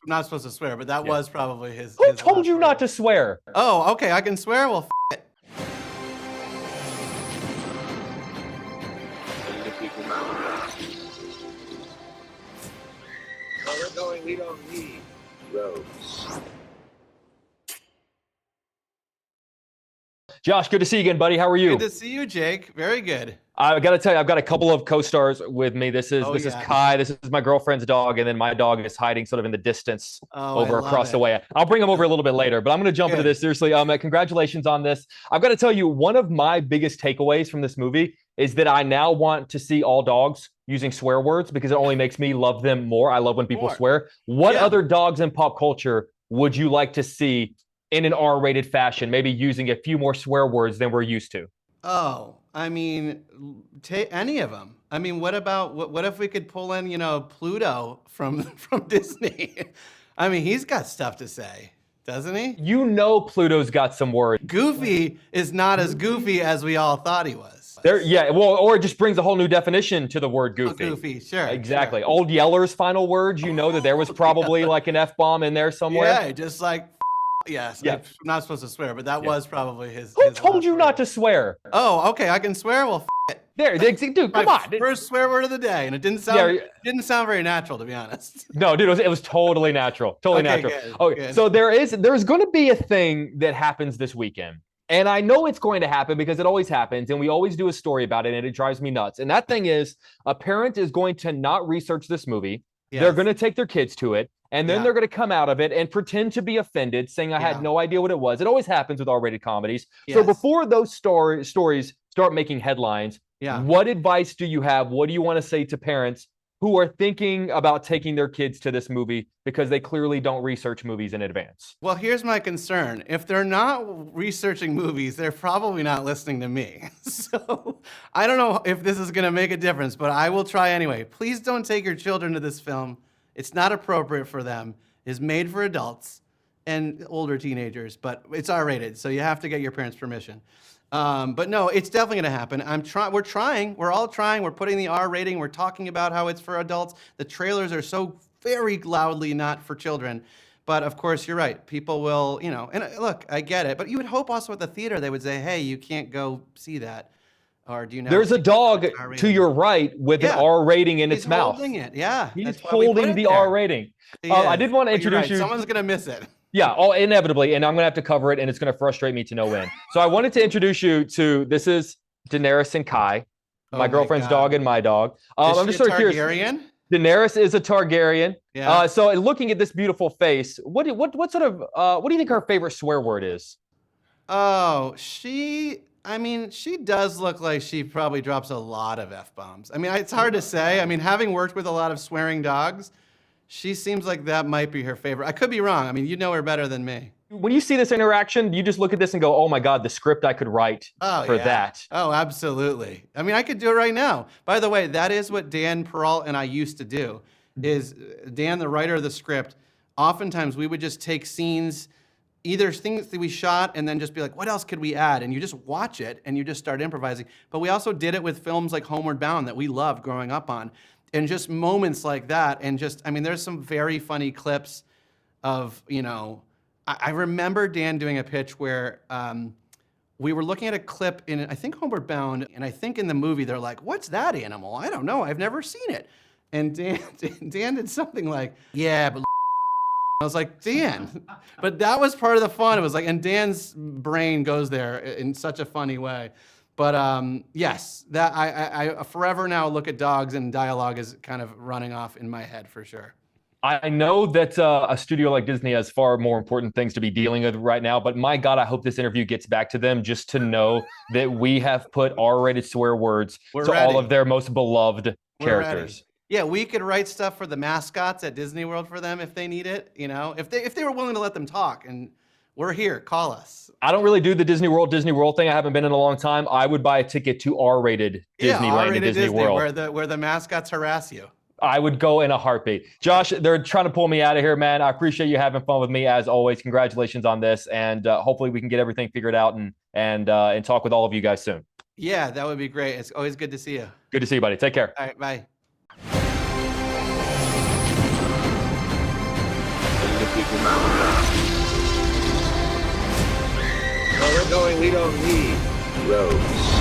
not supposed to swear, but that was probably his. Who told you not to swear? Oh, okay, I can swear? Well, it. We don't need roads. Josh, good to see you again, buddy. How are you? Good to see you, Jake. Very good. I got to tell you, I've got a couple of co-stars with me. This is Kai. This is my girlfriend's dog, and then my dog is hiding sort of in the distance over across the way. I'll bring him over a little bit later, but I'm going to jump into this seriously. Congratulations on this. I've got to tell you, one of my biggest takeaways from this movie is that I now want to see all dogs using swear words because it only makes me love them more. I love when people swear. What other dogs in pop culture would you like to see in an R-rated fashion, maybe using a few more swear words than we're used to? Oh, I mean, any of them. I mean, what about what if we could pull in, Pluto from Disney? I mean, he's got stuff to say, doesn't he? You know, Pluto's got some words. Goofy is not as goofy as we all thought he was. Or it just brings a whole new definition to the word goofy. Oh, goofy, sure. Exactly. Sure. Old Yeller's final words, you know that there was probably like an F-bomb in there somewhere. Yeah, just like, yes. Yeah. I'm not supposed to swear, but that was probably his. Who told you not to swear? Oh, okay, I can swear? Well, it. There, dude, come on. First swear word of the day, and it didn't sound very natural, to be honest. No, dude, it was totally natural. Totally natural. Good. So there's going to be a thing that happens this weekend. And I know it's going to happen because it always happens, and we always do a story about it, and it drives me nuts. And that thing is, a parent is going to not research this movie. Yes. They're going to take their kids to it, and then they're going to come out of it and pretend to be offended, saying, I had no idea what it was. It always happens with R-rated comedies. Yes. So before those stories start making headlines, what advice do you have? What do you want to say to parents who are thinking about taking their kids to this movie because they clearly don't research movies in advance? Well, here's my concern. If they're not researching movies, they're probably not listening to me. So I don't know if this is going to make a difference, but I will try anyway. Please don't take your children to this film. It's not appropriate for them. It's made for adults and older teenagers, but it's R-rated, so you have to get your parents' permission. But no, it's definitely going to happen. We're trying. We're all trying. We're putting the R rating. We're talking about how it's for adults. The trailers are so very loudly not for children. But of course, you're right. People will, and look, I get it. But you would hope also at the theater they would say, hey, you can't go see that. Or do you know? There's a dog to your right with an R rating in its mouth. He's holding it. Yeah. He's holding the R rating. I did want to introduce you. Someone's going to miss it. Yeah, inevitably, and I'm going to have to cover it, and it's going to frustrate me to no end. So I wanted to introduce you to, this is Daenerys and Kai, my girlfriend's dog and my dog. I'm just sort of curious. Daenerys is a Targaryen. Yeah. So looking at this beautiful face, what do you think her favorite swear word is? Oh, she does look like she probably drops a lot of F-bombs. I mean, it's hard to say. I mean, having worked with a lot of swearing dogs, she seems like that might be her favorite. I could be wrong. I mean, you know her better than me. When you see this interaction, you just look at this and go, oh my God, the script I could write for that. Oh, absolutely. I mean, I could do it right now. By the way, that is what Dan Peralt and I used to do, is Dan, the writer of the script, oftentimes we would just take scenes, either things that we shot and then just be like, what else could we add? And you just watch it and you just start improvising. But we also did it with films like Homeward Bound that we loved growing up on. And just moments like that, and there's some very funny clips of, I remember Dan doing a pitch where we were looking at a clip in, I think, Homeward Bound, and I think in the movie they're like, what's that animal? I don't know, I've never seen it. And Dan did something like, yeah, but I was like, Dan, but that was part of the fun. It was like, and Dan's brain goes there in such a funny way. But yes, that I forever now look at dogs and dialogue is kind of running off in my head for sure. I know that a studio like Disney has far more important things to be dealing with right now, but my God, I hope this interview gets back to them just to know that we have put R-rated swear words to all of their most beloved characters. Yeah, we could write stuff for the mascots at Disney World for them if they need it, if they were willing to let them talk, and we're here, call us. I don't really do the Disney World thing. I haven't been in a long time. I would buy a ticket to R-rated Disneyland and Disney World. Where the mascots harass you. I would go in a heartbeat. Josh, they're trying to pull me out of here, man. I appreciate you having fun with me as always. Congratulations on this, and hopefully we can get everything figured out and talk with all of you guys soon. Yeah, that would be great. It's always good to see you. Good to see you, buddy. Take care. All right, bye. going, we don't need roads.